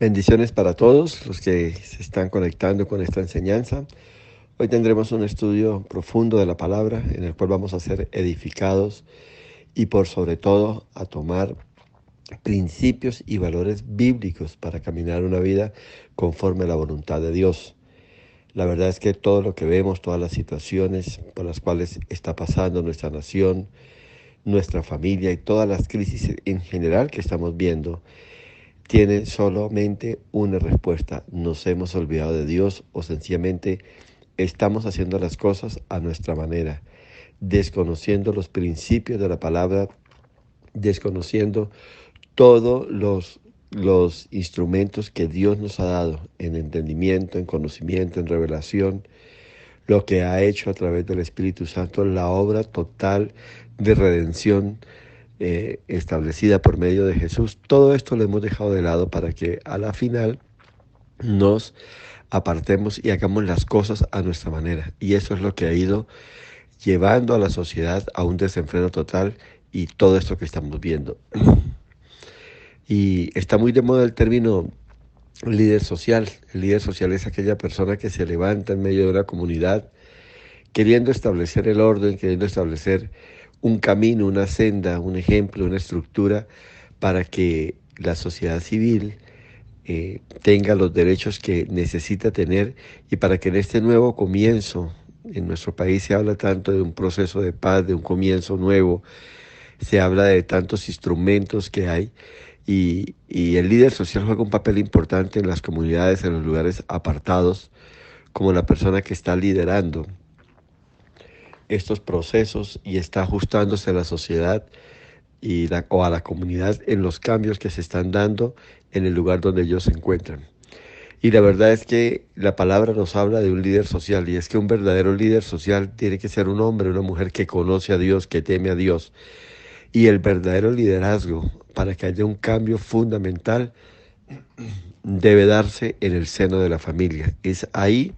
Bendiciones para todos los que se están conectando con esta enseñanza. Hoy tendremos un estudio profundo de la palabra en el cual vamos a ser edificados y por sobre todo a tomar principios y valores bíblicos para caminar una vida conforme a la voluntad de Dios. La verdad es que todo lo que vemos, todas las situaciones por las cuales está pasando nuestra nación, nuestra familia y todas las crisis en general que estamos viendo, tiene solamente una respuesta: nos hemos olvidado de Dios o sencillamente estamos haciendo las cosas a nuestra manera, desconociendo los principios de la palabra, desconociendo todos los instrumentos que Dios nos ha dado en entendimiento, en conocimiento, en revelación, lo que ha hecho a través del Espíritu Santo, la obra total de redención establecida por medio de Jesús. Todo esto lo hemos dejado de lado para que a la final nos apartemos y hagamos las cosas a nuestra manera. Y eso es lo que ha ido llevando a la sociedad a un desenfreno total y todo esto que estamos viendo. Y está muy de moda el término líder social. El líder social es aquella persona que se levanta en medio de una comunidad queriendo establecer el orden, queriendo establecer un camino, una senda, un ejemplo, una estructura para que la sociedad civil tenga los derechos que necesita tener y para que en este nuevo comienzo, en nuestro país se habla tanto de un proceso de paz, de un comienzo nuevo, se habla de tantos instrumentos que hay y el líder social juega un papel importante en las comunidades, en los lugares apartados, como la persona que está liderando estos procesos y está ajustándose a la sociedad o a la comunidad en los cambios que se están dando en el lugar donde ellos se encuentran. Y la verdad es que la palabra nos habla de un líder social, y es que un verdadero líder social tiene que ser un hombre, una mujer que conoce a Dios, que teme a Dios. Y el verdadero liderazgo, para que haya un cambio fundamental, debe darse en el seno de la familia. Es ahí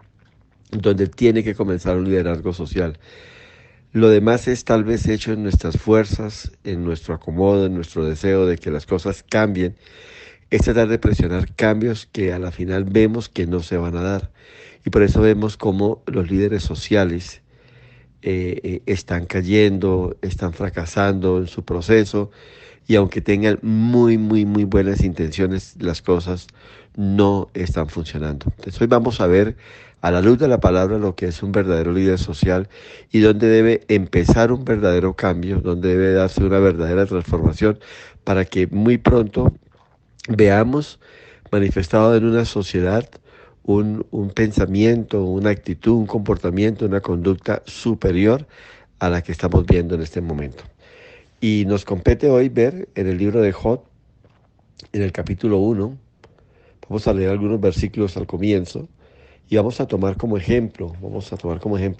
donde tiene que comenzar un liderazgo social. Lo demás es tal vez hecho en nuestras fuerzas, en nuestro acomodo, en nuestro deseo de que las cosas cambien. Es tratar de presionar cambios que a la final vemos que no se van a dar. Y por eso vemos cómo los líderes sociales están cayendo, están fracasando en su proceso. Y aunque tengan muy buenas intenciones, las cosas no están funcionando. Entonces hoy vamos a ver a la luz de la palabra lo que es un verdadero líder social y dónde debe empezar un verdadero cambio, dónde debe darse una verdadera transformación para que muy pronto veamos manifestado en una sociedad un pensamiento, una actitud, un comportamiento, una conducta superior a la que estamos viendo en este momento. Y nos compete hoy ver en el libro de Job, en el capítulo 1, vamos a leer algunos versículos al comienzo y vamos a tomar como ejemplo,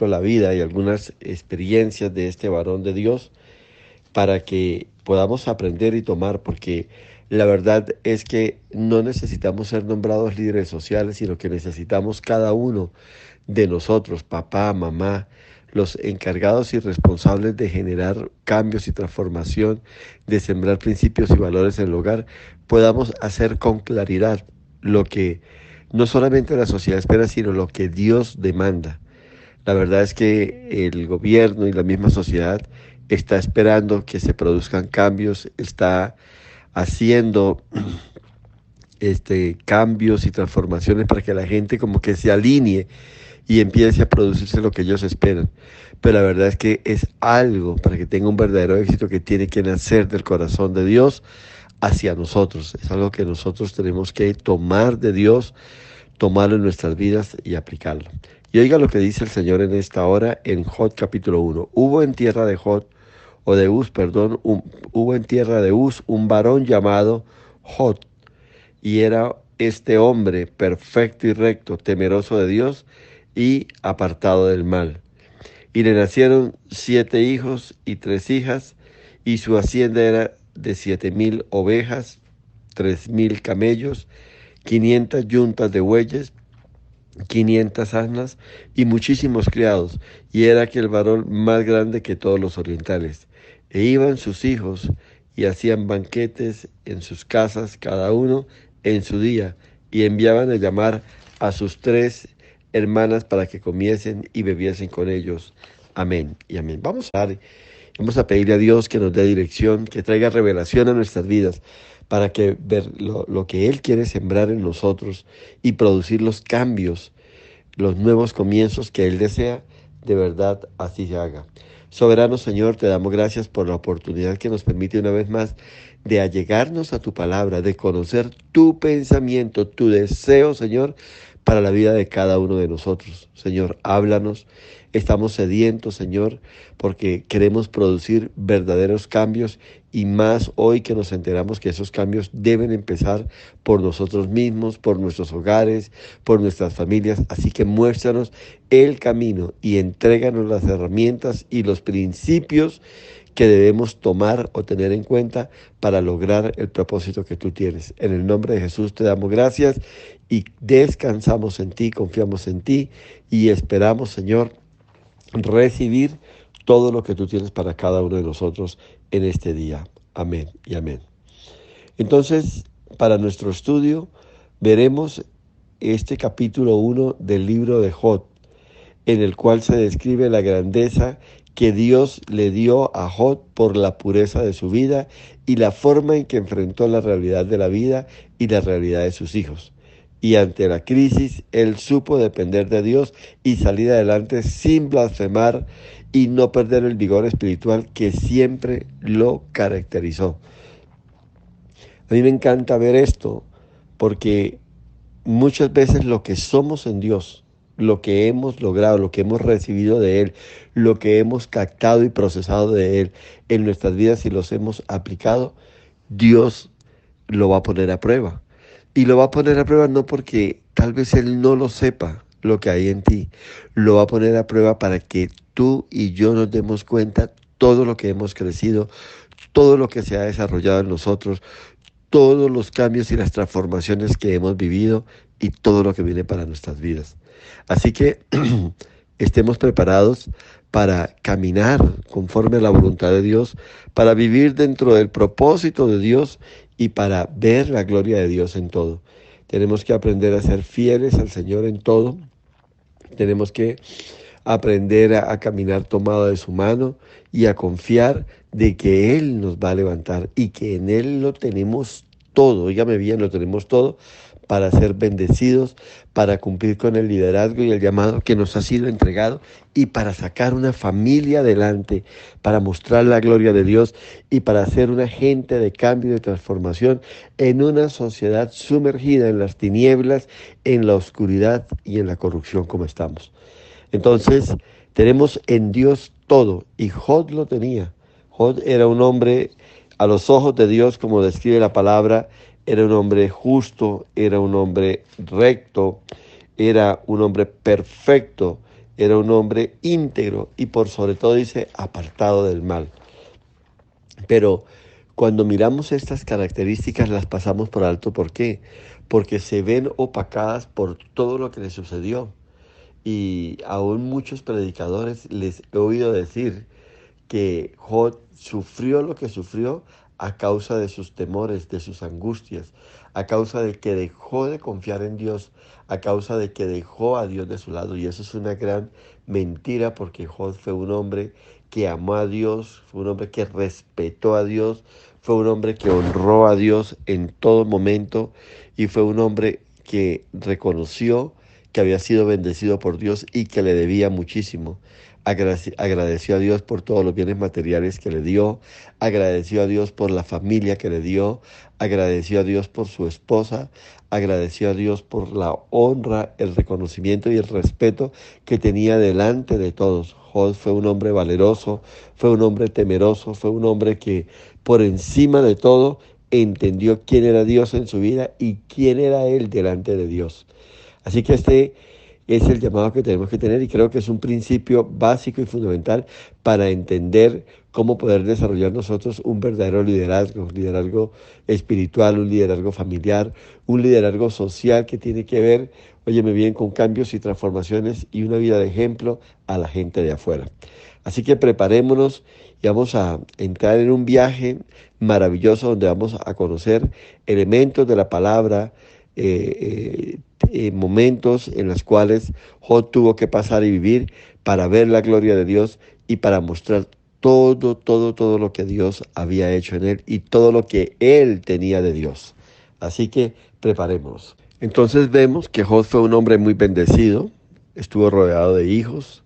la vida y algunas experiencias de este varón de Dios para que podamos aprender y tomar, porque la verdad es que no necesitamos ser nombrados líderes sociales, sino que necesitamos cada uno de nosotros, papá, mamá, los encargados y responsables de generar cambios y transformación, de sembrar principios y valores en el hogar, podamos hacer con claridad lo que no solamente la sociedad espera, sino lo que Dios demanda. La verdad es que el gobierno y la misma sociedad está esperando que se produzcan cambios, está haciendo cambios y transformaciones para que la gente como que se alinee y empiece a producirse lo que ellos esperan. Pero la verdad es que es algo para que tenga un verdadero éxito que tiene que nacer del corazón de Dios hacia nosotros. Es algo que nosotros tenemos que tomar de Dios, tomarlo en nuestras vidas y aplicarlo. Y oiga lo que dice el Señor en esta hora en Job capítulo 1. Hubo en tierra de Job, o de Uz, perdón, hubo en tierra de Uz un varón llamado Job, y era este hombre perfecto y recto, temeroso de Dios y apartado del mal. Y le nacieron 7 hijos y 3 hijas, y su hacienda era de 7,000 ovejas, 3,000 camellos, 500 yuntas de bueyes, 500 asnas y muchísimos criados, y era aquel varón más grande que todos los orientales. E iban sus hijos y hacían banquetes en sus casas, cada uno en su día, y enviaban a llamar a sus 3 hermanas para que comiesen y bebiesen con ellos. Amén y amén. Vamos a pedirle a Dios que nos dé dirección, que traiga revelación a nuestras vidas para que ver lo que Él quiere sembrar en nosotros y producir los cambios, los nuevos comienzos que Él desea, de verdad así se haga. Soberano Señor, te damos gracias por la oportunidad que nos permite una vez más de allegarnos a tu palabra, de conocer tu pensamiento, tu deseo, Señor, para la vida de cada uno de nosotros. Señor, háblanos. Estamos sedientos, Señor, porque queremos producir verdaderos cambios y más hoy que nos enteramos que esos cambios deben empezar por nosotros mismos, por nuestros hogares, por nuestras familias. Así que muéstranos el camino y entréganos las herramientas y los principios que debemos tomar o tener en cuenta para lograr el propósito que tú tienes. En el nombre de Jesús te damos gracias y descansamos en ti, confiamos en ti y esperamos, Señor, recibir todo lo que tú tienes para cada uno de nosotros en este día. Amén y amén. Entonces, para nuestro estudio, veremos este capítulo 1 del libro de Job, en el cual se describe la grandeza que Dios le dio a Job por la pureza de su vida y la forma en que enfrentó la realidad de la vida y la realidad de sus hijos. Y ante la crisis, él supo depender de Dios y salir adelante sin blasfemar y no perder el vigor espiritual que siempre lo caracterizó. A mí me encanta ver esto porque muchas veces lo que somos en Dios, lo que hemos logrado, lo que hemos recibido de Él, lo que hemos captado y procesado de Él en nuestras vidas y los hemos aplicado, Dios lo va a poner a prueba. Y lo va a poner a prueba no porque tal vez Él no lo sepa lo que hay en ti, lo va a poner a prueba para que tú y yo nos demos cuenta todo lo que hemos crecido, todo lo que se ha desarrollado en nosotros, todos los cambios y las transformaciones que hemos vivido y todo lo que viene para nuestras vidas. Así que estemos preparados para caminar conforme a la voluntad de Dios, para vivir dentro del propósito de Dios y para ver la gloria de Dios en todo. Tenemos que aprender a ser fieles al Señor en todo. Tenemos que aprender a caminar tomado de su mano y a confiar de que Él nos va a levantar y que en Él lo tenemos todo, óigame bien, lo tenemos todo para ser bendecidos, para cumplir con el liderazgo y el llamado que nos ha sido entregado y para sacar una familia adelante, para mostrar la gloria de Dios y para ser un agente de cambio y de transformación en una sociedad sumergida en las tinieblas, en la oscuridad y en la corrupción como estamos. Entonces, tenemos en Dios todo, y Job lo tenía. Job era un hombre a los ojos de Dios, como describe la palabra, era un hombre justo, era un hombre recto, era un hombre perfecto, era un hombre íntegro y por sobre todo dice apartado del mal. Pero cuando miramos estas características las pasamos por alto. ¿Por qué? Porque se ven opacadas por todo lo que le sucedió. Y aún muchos predicadores les he oído decir que Job sufrió lo que sufrió a causa de sus temores, de sus angustias, a causa de que dejó de confiar en Dios, a causa de que dejó a Dios de su lado. Y eso es una gran mentira porque Job fue un hombre que amó a Dios, fue un hombre que respetó a Dios, fue un hombre que honró a Dios en todo momento y fue un hombre que reconoció que había sido bendecido por Dios y que le debía muchísimo. Agradeció a Dios por todos los bienes materiales que le dio, agradeció a Dios por la familia que le dio, agradeció a Dios por su esposa, agradeció a Dios por la honra, el reconocimiento y el respeto que tenía delante de todos. Job fue un hombre valeroso, fue un hombre temeroso, fue un hombre que por encima de todo entendió quién era Dios en su vida y quién era él delante de Dios. Así que este es el llamado que tenemos que tener y creo que es un principio básico y fundamental para entender cómo poder desarrollar nosotros un verdadero liderazgo espiritual, un liderazgo familiar, un liderazgo social que tiene que ver, óyeme bien, con cambios y transformaciones y una vida de ejemplo a la gente de afuera. Así que preparémonos y vamos a entrar en un viaje maravilloso donde vamos a conocer elementos de la palabra, momentos en los cuales Job tuvo que pasar y vivir para ver la gloria de Dios y para mostrar todo lo que Dios había hecho en él y todo lo que él tenía de Dios. Así que preparémonos. Entonces vemos que Job fue un hombre muy bendecido, estuvo rodeado de hijos,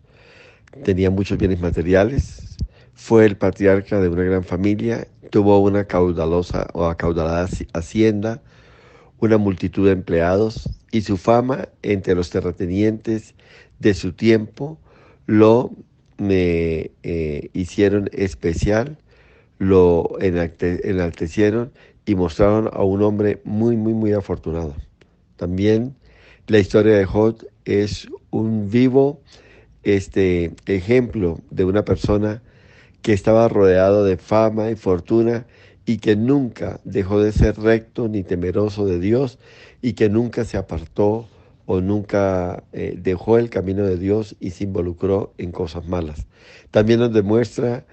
tenía muchos bienes materiales, fue el patriarca de una gran familia, tuvo una caudalosa o acaudalada hacienda, una multitud de empleados y su fama entre los terratenientes de su tiempo lo hicieron especial, lo enaltecieron y mostraron a un hombre muy afortunado. También la historia de Job es un vivo ejemplo de una persona que estaba rodeado de fama y fortuna y que nunca dejó de ser recto ni temeroso de Dios y que nunca se apartó o nunca dejó el camino de Dios y se involucró en cosas malas. También nos demuestra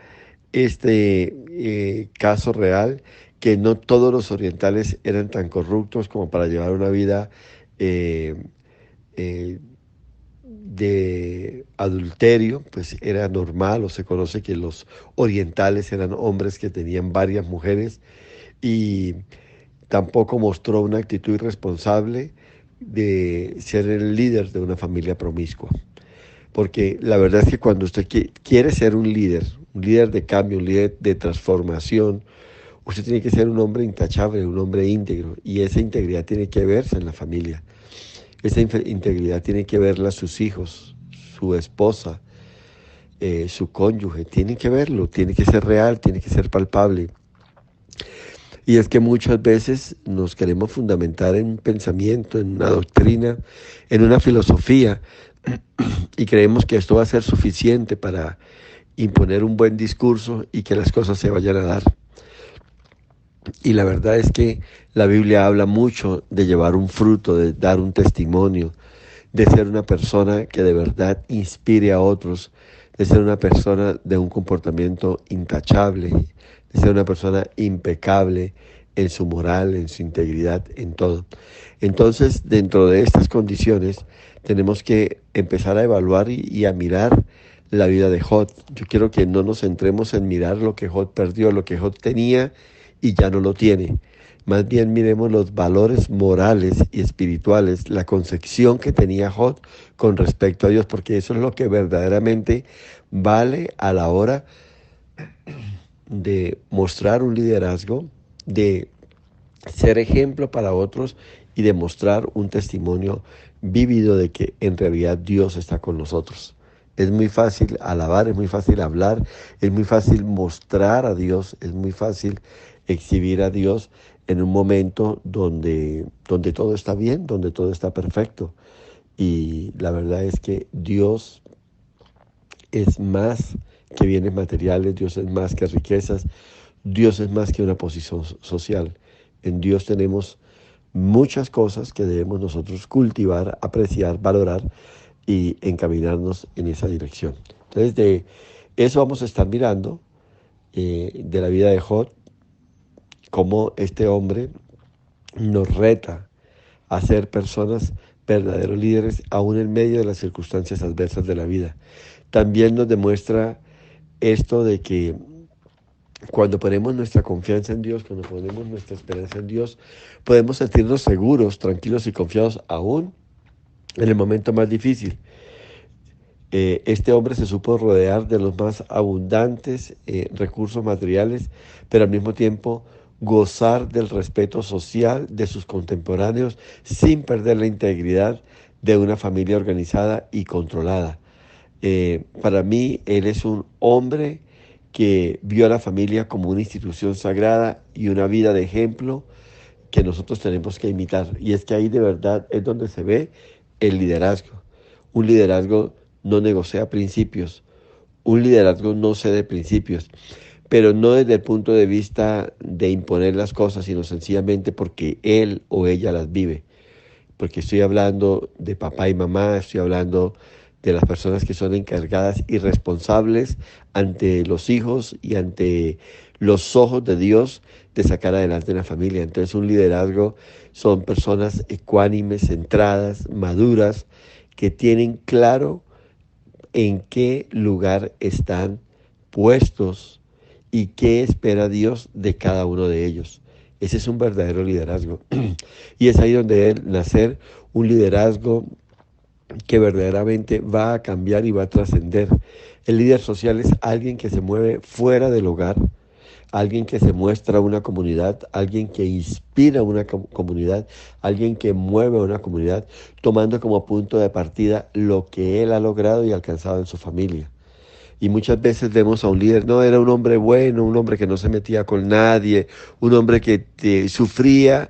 caso real que no todos los orientales eran tan corruptos como para llevar una vida eh, eh, de adulterio, pues era normal, o se conoce que los orientales eran hombres que tenían varias mujeres, y tampoco mostró una actitud irresponsable de ser el líder de una familia promiscua. Porque la verdad es que cuando usted quiere ser un líder de cambio, un líder de transformación, usted tiene que ser un hombre intachable, un hombre íntegro, y esa integridad tiene que verse en la familia. Esa integridad tiene que verla sus hijos, su esposa, su cónyuge, tienen que verlo, tiene que ser real, tiene que ser palpable. Y es que muchas veces nos queremos fundamentar en un pensamiento, en una doctrina, en una filosofía, y creemos que esto va a ser suficiente para imponer un buen discurso y que las cosas se vayan a dar. Y la verdad es que la Biblia habla mucho de llevar un fruto, de dar un testimonio, de ser una persona que de verdad inspire a otros, de ser una persona de un comportamiento intachable, de ser una persona impecable en su moral, en su integridad, en todo. Entonces, dentro de estas condiciones, tenemos que empezar a evaluar y a mirar la vida de Job. Yo quiero que no nos centremos en mirar lo que Job perdió, lo que Job tenía y ya no lo tiene. Más bien miremos los valores morales y espirituales, la concepción que tenía Job con respecto a Dios, porque eso es lo que verdaderamente vale a la hora de mostrar un liderazgo, de ser ejemplo para otros y de mostrar un testimonio vívido de que en realidad Dios está con nosotros. Es muy fácil alabar, es muy fácil hablar, es muy fácil mostrar a Dios, es muy fácil exhibir a Dios en un momento donde todo está bien, donde todo está perfecto. Y la verdad es que Dios es más que bienes materiales, Dios es más que riquezas, Dios es más que una posición social. En Dios tenemos muchas cosas que debemos nosotros cultivar, apreciar, valorar y encaminarnos en esa dirección. Entonces, de eso vamos a estar mirando, de la vida de Job, cómo este hombre nos reta a ser personas verdaderos líderes aún en medio de las circunstancias adversas de la vida. También nos demuestra esto de que cuando ponemos nuestra confianza en Dios, cuando ponemos nuestra esperanza en Dios, podemos sentirnos seguros, tranquilos y confiados aún en el momento más difícil. Este hombre se supo rodear de los más abundantes recursos materiales, pero al mismo tiempo gozar del respeto social de sus contemporáneos sin perder la integridad de una familia organizada y controlada. Para mí, él es un hombre que vio a la familia como una institución sagrada y una vida de ejemplo que nosotros tenemos que imitar. Y es que ahí de verdad es donde se ve el liderazgo. Un liderazgo no negocia principios, un liderazgo no cede principios, pero no desde el punto de vista de imponer las cosas, sino sencillamente porque él o ella las vive. Porque estoy hablando de papá y mamá, estoy hablando de las personas que son encargadas y responsables ante los hijos y ante los ojos de Dios de sacar adelante una familia. Entonces un liderazgo son personas ecuánimes, centradas, maduras, que tienen claro en qué lugar están puestos y qué espera Dios de cada uno de ellos. Ese es un verdadero liderazgo. Y es ahí donde debe nacer un liderazgo que verdaderamente va a cambiar y va a trascender. El líder social es alguien que se mueve fuera del hogar, alguien que se muestra a una comunidad, alguien que inspira a una comunidad, alguien que mueve a una comunidad, tomando como punto de partida lo que él ha logrado y alcanzado en su familia. Y muchas veces vemos a un líder, no, era un hombre bueno, un hombre que no se metía con nadie, un hombre que sufría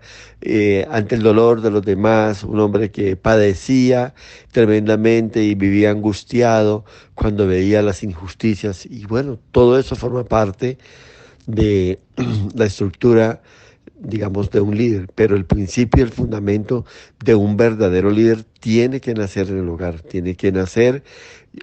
ante el dolor de los demás, un hombre que padecía tremendamente y vivía angustiado cuando veía las injusticias. Y bueno, todo eso forma parte de la estructura, digamos, de un líder, pero el principio y el fundamento de un verdadero líder tiene que nacer en el hogar, tiene que nacer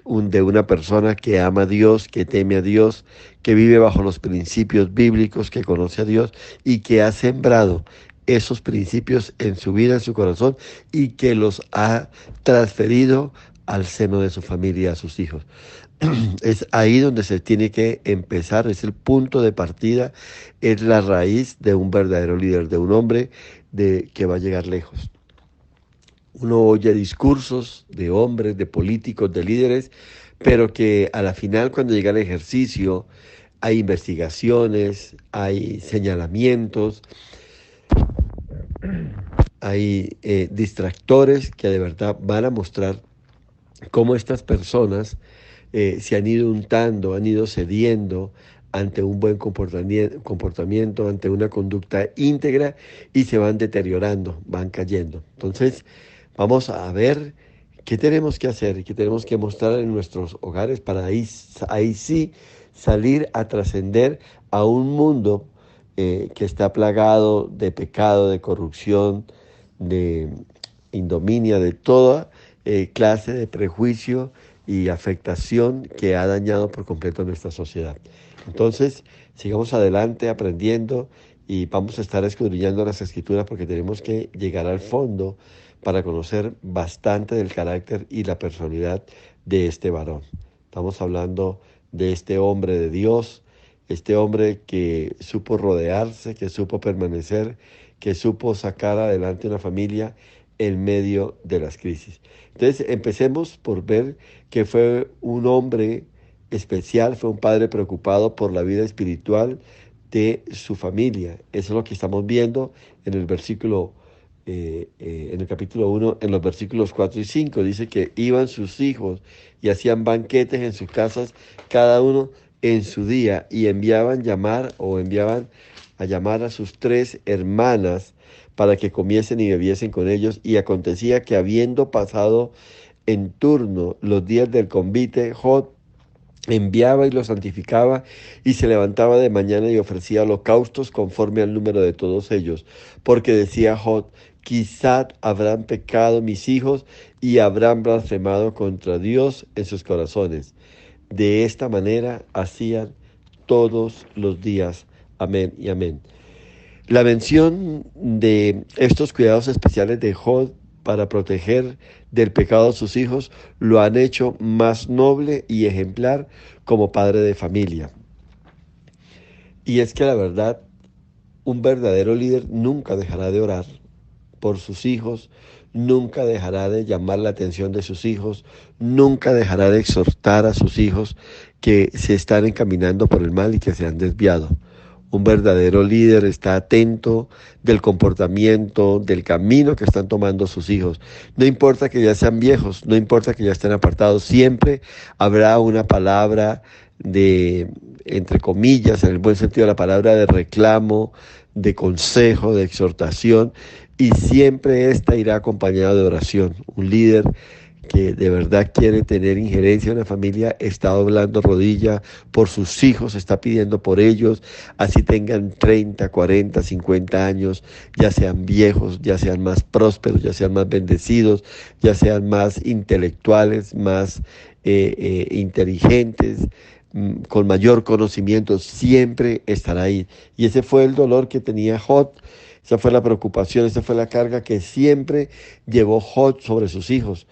de una persona que ama a Dios, que teme a Dios, que vive bajo los principios bíblicos, que conoce a Dios y que ha sembrado esos principios en su vida, en su corazón, y que los ha transferido al seno de su familia, a sus hijos. Es ahí donde se tiene que empezar, es el punto de partida, es la raíz de un verdadero líder, de un hombre que va a llegar lejos. Uno oye discursos de hombres, de políticos, de líderes, pero que a la final, cuando llega el ejercicio, hay investigaciones, hay señalamientos, hay distractores que de verdad van a mostrar cómo estas personas se han ido untando, han ido cediendo ante un buen comportamiento, ante una conducta íntegra y se van deteriorando, van cayendo. Entonces, vamos a ver qué tenemos que hacer, qué tenemos que mostrar en nuestros hogares para ahí sí salir a trascender a un mundo que está plagado de pecado, de corrupción, de indominia, de toda clase de prejuicio y afectación que ha dañado por completo nuestra sociedad. Entonces, sigamos adelante aprendiendo y vamos a estar escudriñando las escrituras porque tenemos que llegar al fondo para conocer bastante del carácter y la personalidad de este varón. Estamos hablando de este hombre de Dios, este hombre que supo rodearse, que supo permanecer, que supo sacar adelante una familia en medio de las crisis. Entonces, empecemos por ver que fue un hombre especial, fue un padre preocupado por la vida espiritual de su familia. Eso es lo que estamos viendo en el versículo, en el capítulo 1, en los versículos 4 y 5. Dice que iban sus hijos y hacían banquetes en sus casas, cada uno en su día, y enviaban a llamar a sus 3 hermanas para que comiesen y bebiesen con ellos. Y acontecía que habiendo pasado en turno los días del convite, Jod enviaba y los santificaba y se levantaba de mañana y ofrecía holocaustos conforme al número de todos ellos. Porque decía Jod, quizá habrán pecado mis hijos y habrán blasfemado contra Dios en sus corazones. De esta manera hacían todos los días. Amén y amén. La mención de estos cuidados especiales de Jod para proteger del pecado a sus hijos lo han hecho más noble y ejemplar como padre de familia. Y es que la verdad, un verdadero líder nunca dejará de orar por sus hijos, nunca dejará de llamar la atención de sus hijos, nunca dejará de exhortar a sus hijos que se están encaminando por el mal y que se han desviado. Un verdadero líder está atento del comportamiento, del camino que están tomando sus hijos. No importa que ya sean viejos, no importa que ya estén apartados, siempre habrá una palabra de, entre comillas, en el buen sentido de la palabra, de reclamo, de consejo, de exhortación, y siempre esta irá acompañada de oración. Un líder que de verdad quiere tener injerencia en la familia, está doblando rodilla por sus hijos, está pidiendo por ellos, así tengan 30, 40, 50 años, ya sean viejos, ya sean más prósperos, ya sean más bendecidos, ya sean más intelectuales, más inteligentes, con mayor conocimiento, siempre estará ahí. Y ese fue el dolor que tenía Jod, Esa fue la preocupación, esa fue la carga que siempre llevó Job sobre sus hijos.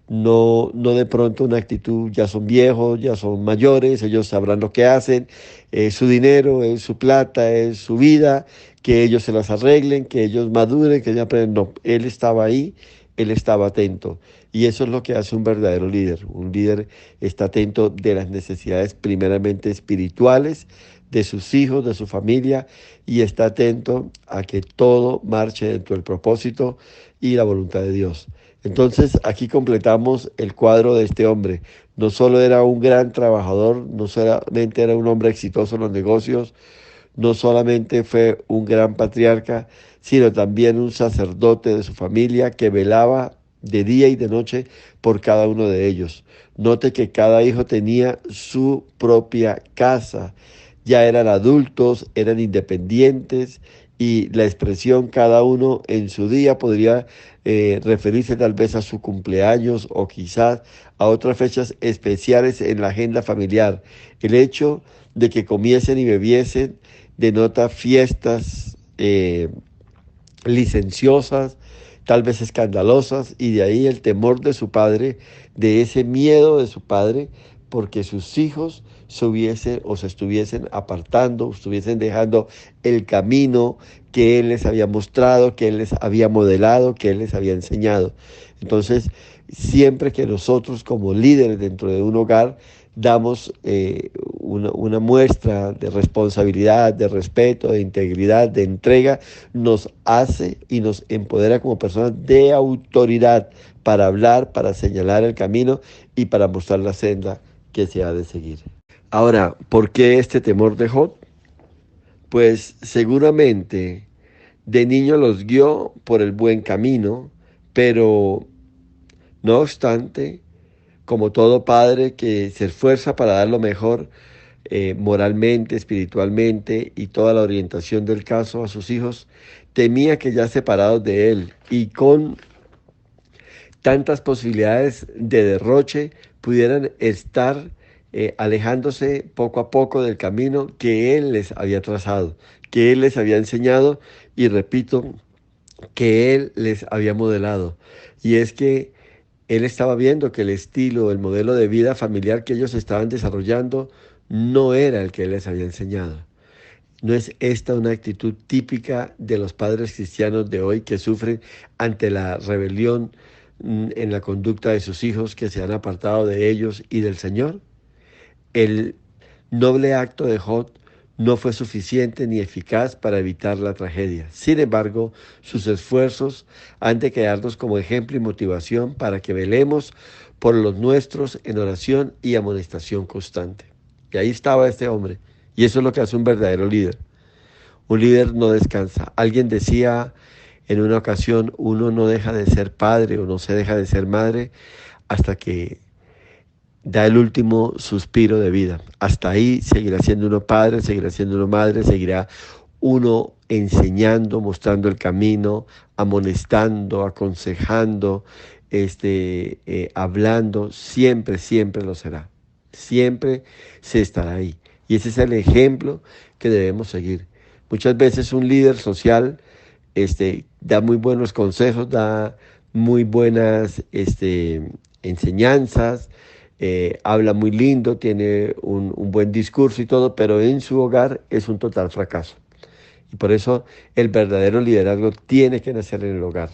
No, no de pronto una actitud, ya son viejos, ya son mayores, ellos sabrán lo que hacen, es su dinero, es su plata, es su vida, que ellos se las arreglen, que ellos maduren, que ellos aprendan. No, él estaba ahí, él estaba atento. Y eso es lo que hace un verdadero líder. Un líder está atento de las necesidades primeramente espirituales de sus hijos, de su familia, y está atento a que todo marche dentro del propósito y la voluntad de Dios. Entonces aquí completamos el cuadro de este hombre. No solo era un gran trabajador, no solamente era un hombre exitoso en los negocios, no solamente fue un gran patriarca, sino también un sacerdote de su familia que velaba de día y de noche por cada uno de ellos. Note que cada hijo tenía su propia casa. Ya eran adultos, eran independientes y la expresión cada uno en su día podría referirse tal vez a su cumpleaños o quizás a otras fechas especiales en la agenda familiar. El hecho de que comiesen y bebiesen denota fiestas licenciosas, tal vez escandalosas, y de ahí el temor de su padre, de ese miedo de su padre, porque sus hijos se hubiesen o se estuviesen apartando, estuviesen dejando el camino que él les había mostrado, que él les había modelado, que él les había enseñado. Entonces, siempre que nosotros como líderes dentro de un hogar damos una muestra de responsabilidad, de respeto, de integridad, de entrega, nos hace y nos empodera como personas de autoridad para hablar, para señalar el camino y para mostrar la senda que se ha de seguir. Ahora, ¿por qué este temor de Job? Pues seguramente de niño los guió por el buen camino, pero no obstante, como todo padre que se esfuerza para dar lo mejor moralmente, espiritualmente y toda la orientación del caso a sus hijos, temía que ya separados de él y con tantas posibilidades de derroche pudieran estar alejándose poco a poco del camino que él les había trazado, que él les había enseñado y repito, que él les había modelado. Y es que él estaba viendo que el estilo, el modelo de vida familiar que ellos estaban desarrollando no era el que él les había enseñado. ¿No es esta una actitud típica de los padres cristianos de hoy que sufren ante la rebelión en la conducta de sus hijos que se han apartado de ellos y del Señor? El noble acto de Job no fue suficiente ni eficaz para evitar la tragedia. Sin embargo, sus esfuerzos han de quedarnos como ejemplo y motivación para que velemos por los nuestros en oración y amonestación constante. Y ahí estaba este hombre. Y eso es lo que hace un verdadero líder. Un líder no descansa. Alguien decía en una ocasión, uno no deja de ser padre o no se deja de ser madre hasta que da el último suspiro de vida. Hasta ahí seguirá siendo uno padre, seguirá siendo uno madre, seguirá uno enseñando, mostrando el camino, amonestando, aconsejando, hablando, siempre, siempre lo será. Siempre se estará ahí. Y ese es el ejemplo que debemos seguir. Muchas veces un líder social da muy buenos consejos, da muy buenas enseñanzas, habla muy lindo, tiene un buen discurso y todo, pero en su hogar es un total fracaso. Y por eso el verdadero liderazgo tiene que nacer en el hogar.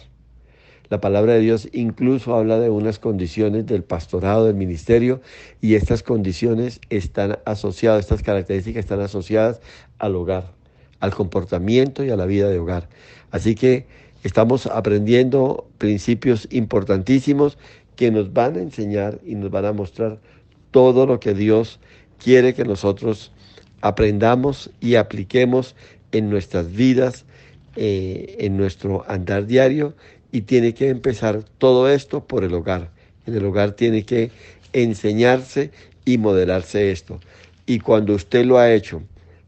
La palabra de Dios incluso habla de unas condiciones del pastorado, del ministerio, y estas condiciones están asociadas, estas características están asociadas al hogar, al comportamiento y a la vida de hogar. Así que estamos aprendiendo principios importantísimos que nos van a enseñar y nos van a mostrar todo lo que Dios quiere que nosotros aprendamos y apliquemos en nuestras vidas, en nuestro andar diario, y tiene que empezar todo esto por el hogar. En el hogar tiene que enseñarse y modelarse esto. Y cuando usted lo ha hecho,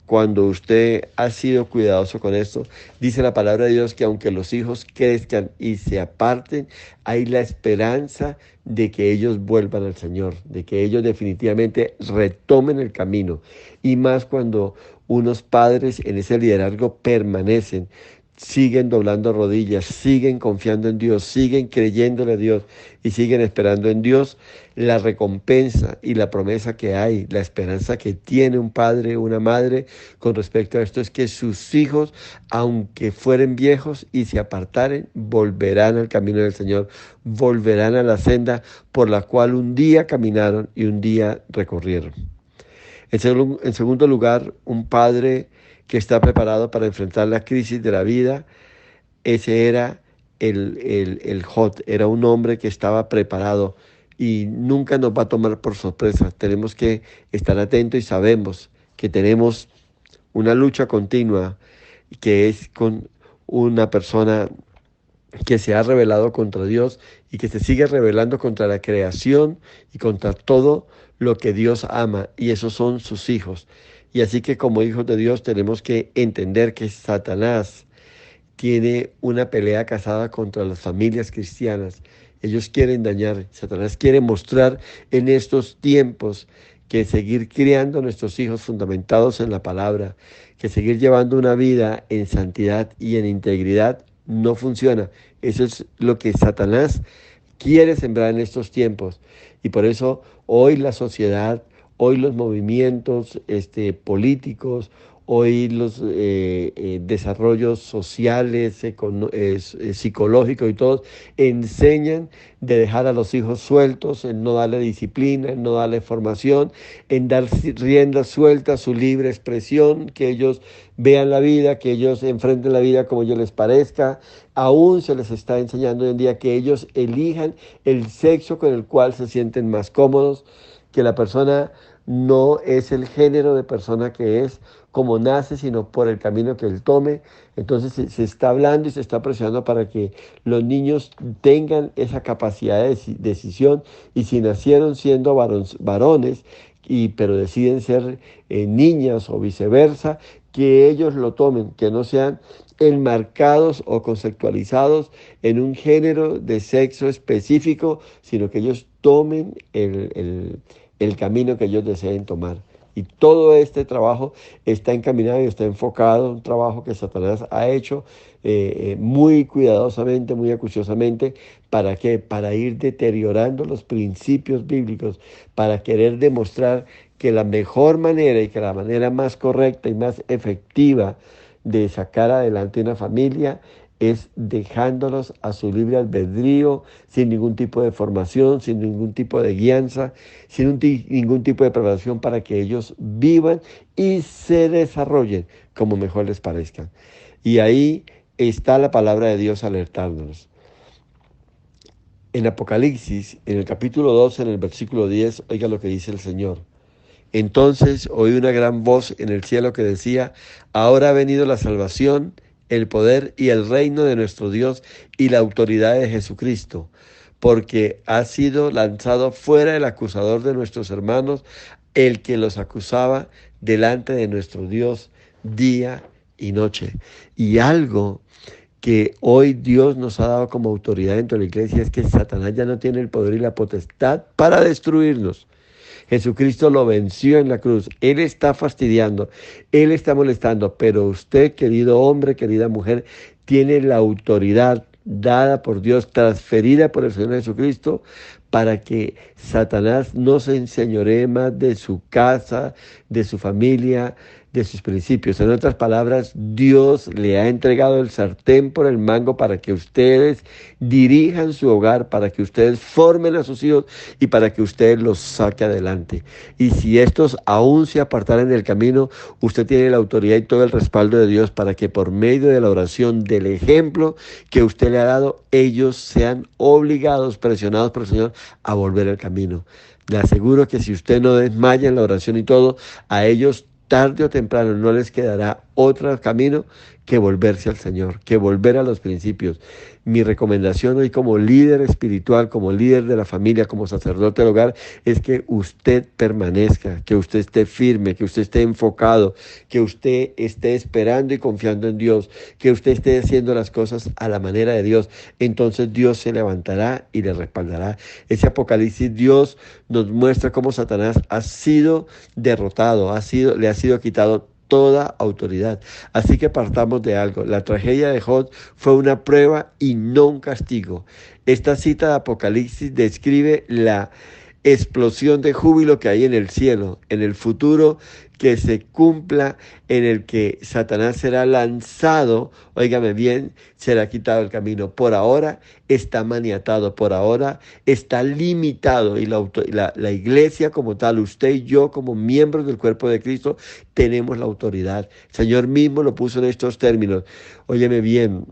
cuando usted ha sido cuidadoso con esto, dice la palabra de Dios que aunque los hijos crezcan y se aparten, hay la esperanza de que ellos vuelvan al Señor, de que ellos definitivamente retomen el camino. Y más cuando unos padres en ese liderazgo permanecen, siguen doblando rodillas, siguen confiando en Dios, siguen creyéndole a Dios y siguen esperando en Dios la recompensa y la promesa que hay, la esperanza que tiene un padre o una madre con respecto a esto es que sus hijos, aunque fueren viejos y se apartaren, volverán al camino del Señor, volverán a la senda por la cual un día caminaron y un día recorrieron. En segundo lugar, un padre que está preparado para enfrentar la crisis de la vida, ese era el Jod, era un hombre que estaba preparado y nunca nos va a tomar por sorpresa. Tenemos que estar atentos y sabemos que tenemos una lucha continua que es con una persona que se ha rebelado contra Dios y que se sigue rebelando contra la creación y contra todo lo que Dios ama, y esos son sus hijos. Y así que como hijos de Dios tenemos que entender que Satanás tiene una pelea casada contra las familias cristianas. Ellos quieren dañar, Satanás quiere mostrar en estos tiempos que seguir criando a nuestros hijos fundamentados en la palabra, que seguir llevando una vida en santidad y en integridad no funciona. Eso es lo que Satanás quiere sembrar en estos tiempos. Y por eso hoy la sociedad, hoy los movimientos políticos, hoy los desarrollos sociales, psicológicos y todos enseñan de dejar a los hijos sueltos, en no darle disciplina, en no darle formación, en dar rienda suelta a su libre expresión, que ellos vean la vida, que ellos enfrenten la vida como ellos les parezca. Aún se les está enseñando hoy en día que ellos elijan el sexo con el cual se sienten más cómodos, que la persona no es el género de persona que es como nace, sino por el camino que él tome. Entonces se está hablando y se está presionando para que los niños tengan esa capacidad de decisión, y si nacieron siendo varones, pero deciden ser niñas o viceversa, que ellos lo tomen, que no sean enmarcados o conceptualizados en un género de sexo específico, sino que ellos tomen el camino que ellos deseen tomar. Y todo este trabajo está encaminado y está enfocado, un trabajo que Satanás ha hecho muy cuidadosamente, muy acuciosamente. ¿Para qué? Para ir deteriorando los principios bíblicos, para querer demostrar que la mejor manera y que la manera más correcta y más efectiva de sacar adelante una familia es dejándolos a su libre albedrío, sin ningún tipo de formación, sin ningún tipo de guianza, sin ningún tipo de preparación para que ellos vivan y se desarrollen como mejor les parezca. Y ahí está la palabra de Dios alertándonos. En Apocalipsis, en el capítulo 12, en el versículo 10, oiga lo que dice el Señor. Entonces oí una gran voz en el cielo que decía: ahora ha venido la salvación, el poder y el reino de nuestro Dios y la autoridad de Jesucristo, porque ha sido lanzado fuera el acusador de nuestros hermanos, el que los acusaba delante de nuestro Dios día y noche. Y algo que hoy Dios nos ha dado como autoridad dentro de la iglesia es que Satanás ya no tiene el poder y la potestad para destruirnos. Jesucristo lo venció en la cruz. Él está fastidiando, Él está molestando, pero usted, querido hombre, querida mujer, tiene la autoridad dada por Dios, transferida por el Señor Jesucristo, para que Satanás no se enseñoree más de su casa, de su familia, de sus principios. En otras palabras, Dios le ha entregado el sartén por el mango para que ustedes dirijan su hogar, para que ustedes formen a sus hijos y para que ustedes los saque adelante. Y si estos aún se apartaren del camino, usted tiene la autoridad y todo el respaldo de Dios para que por medio de la oración, del ejemplo que usted le ha dado, ellos sean obligados, presionados por el Señor a volver al camino. Le aseguro que si usted no desmaya en la oración y todo, a ellos tarde o temprano no les quedará otro camino que volverse al Señor, que volver a los principios. Mi recomendación hoy como líder espiritual, como líder de la familia, como sacerdote del hogar, es que usted permanezca, que usted esté firme, que usted esté enfocado, que usted esté esperando y confiando en Dios, que usted esté haciendo las cosas a la manera de Dios. Entonces Dios se levantará y le respaldará. Ese Apocalipsis, Dios nos muestra cómo Satanás ha sido derrotado, le ha sido quitado toda autoridad. Así que partamos de algo. La tragedia de Job fue una prueba y no un castigo. Esta cita de Apocalipsis describe la explosión de júbilo que hay en el cielo, en el futuro que se cumpla, en el que Satanás será lanzado, óigame bien, será quitado el camino. Por ahora está maniatado, por ahora está limitado, y la iglesia como tal, usted y yo como miembros del cuerpo de Cristo, tenemos la autoridad. El Señor mismo lo puso en estos términos. Óyeme bien,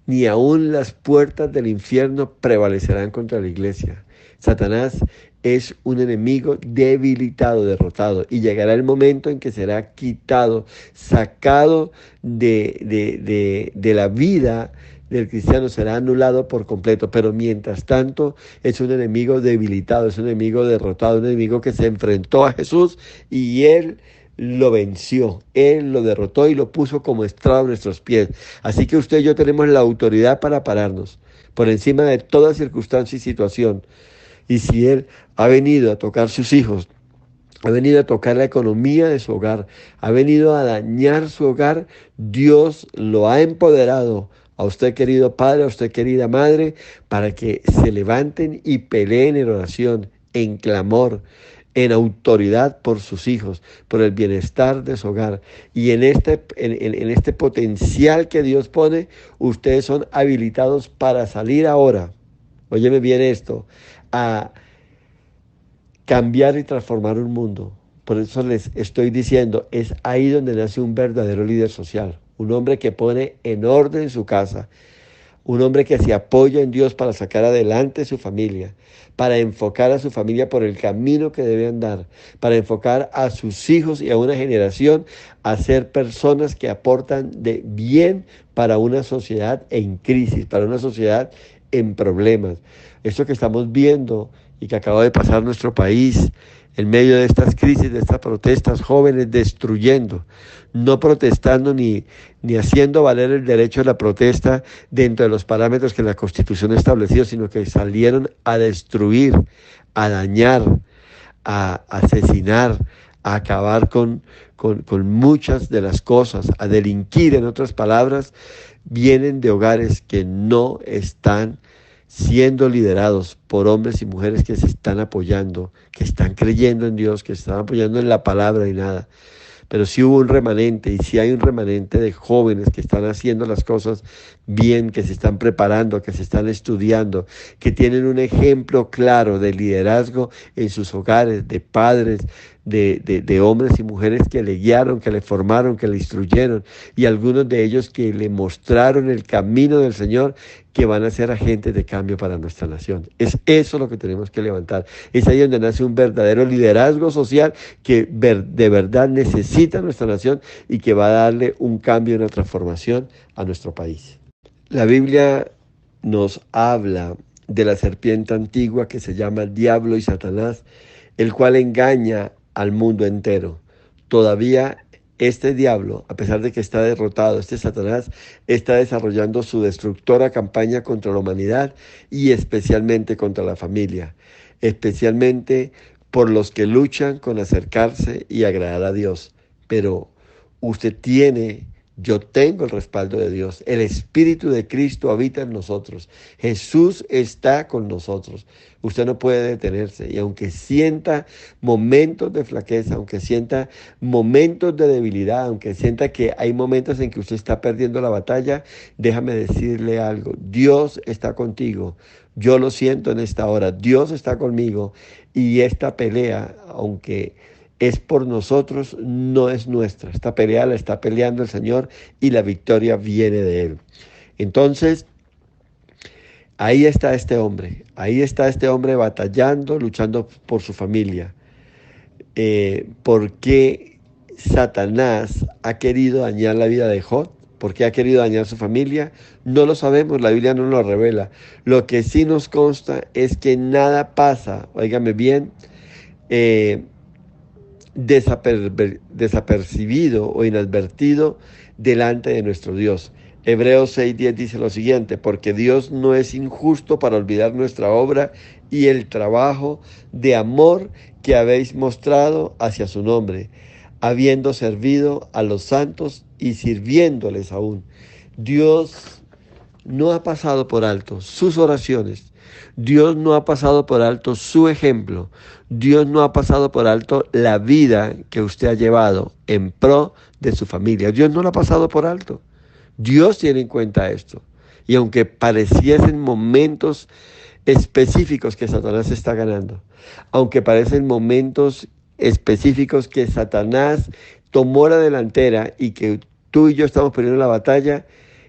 ni aún las puertas del infierno prevalecerán contra la iglesia. Satanás es un enemigo debilitado, derrotado, y llegará el momento en que será quitado, sacado de la vida del cristiano, será anulado por completo. Pero mientras tanto es un enemigo debilitado, es un enemigo derrotado, un enemigo que se enfrentó a Jesús y él lo venció, él lo derrotó y lo puso como estrado a nuestros pies. Así que usted y yo tenemos la autoridad para pararnos por encima de toda circunstancia y situación. Y si él ha venido a tocar sus hijos, ha venido a tocar la economía de su hogar, ha venido a dañar su hogar, Dios lo ha empoderado a usted, querido padre, a usted, querida madre, para que se levanten y peleen en oración, en clamor, en autoridad por sus hijos, por el bienestar de su hogar. Y en este potencial que Dios pone, ustedes son habilitados para salir ahora, óyeme bien esto, a cambiar y transformar un mundo. Por eso les estoy diciendo, es ahí donde nace un verdadero líder social, un hombre que pone en orden su casa, un hombre que se apoya en Dios para sacar adelante su familia, para enfocar a su familia por el camino que debe andar, para enfocar a sus hijos y a una generación a ser personas que aportan de bien para una sociedad en crisis, para una sociedad en problemas. Esto que estamos viendo y que acaba de pasar nuestro país en medio de estas crisis, de estas protestas, jóvenes destruyendo, no protestando ni haciendo valer el derecho de la protesta dentro de los parámetros que la Constitución estableció, sino que salieron a destruir, a dañar, a asesinar, a acabar con muchas de las cosas, a delinquir, en otras palabras, vienen de hogares que no están siendo liderados por hombres y mujeres que se están apoyando, que están creyendo en Dios, que se están apoyando en la palabra y nada. Pero sí hubo un remanente, y sí hay un remanente de jóvenes que están haciendo las cosas bien, que se están preparando, que se están estudiando, que tienen un ejemplo claro de liderazgo en sus hogares, de padres, de hombres y mujeres que le guiaron, que le formaron, que le instruyeron, y algunos de ellos que le mostraron el camino del Señor, que van a ser agentes de cambio para nuestra nación. Es eso lo que tenemos que levantar. Es ahí donde nace un verdadero liderazgo social que de verdad necesita nuestra nación y que va a darle un cambio y una transformación a nuestro país. La Biblia nos habla de la serpiente antigua que se llama Diablo y Satanás, el cual engaña al mundo entero. Todavía este diablo, a pesar de que está derrotado, este Satanás está desarrollando su destructora campaña contra la humanidad y especialmente contra la familia, especialmente por los que luchan con acercarse y agradar a Dios. Pero yo tengo el respaldo de Dios. El Espíritu de Cristo habita en nosotros. Jesús está con nosotros. Usted no puede detenerse. Y aunque sienta momentos de flaqueza, aunque sienta momentos de debilidad, aunque sienta que hay momentos en que usted está perdiendo la batalla, déjame decirle algo. Dios está contigo. Yo lo siento en esta hora. Dios está conmigo. Y esta pelea, aunque es por nosotros, no es nuestra. Esta pelea la está peleando el Señor y la victoria viene de Él. Entonces, ahí está este hombre batallando, luchando por su familia. ¿Por qué Satanás ha querido dañar la vida de Job? ¿Por qué ha querido dañar su familia? No lo sabemos, la Biblia no nos lo revela. Lo que sí nos consta es que nada pasa, óigame bien, desapercibido o inadvertido delante de nuestro Dios. Hebreos 6:10 dice lo siguiente: porque Dios no es injusto para olvidar nuestra obra y el trabajo de amor que habéis mostrado hacia su nombre, habiendo servido a los santos y sirviéndoles aún. Dios no ha pasado por alto sus oraciones. Dios no ha pasado por alto su ejemplo. Dios no ha pasado por alto la vida que usted ha llevado en pro de su familia. Dios no lo ha pasado por alto. Dios tiene en cuenta esto. Y aunque pareciesen momentos específicos que Satanás está ganando, aunque parecen momentos específicos que Satanás tomó la delantera y que tú y yo estamos perdiendo la batalla,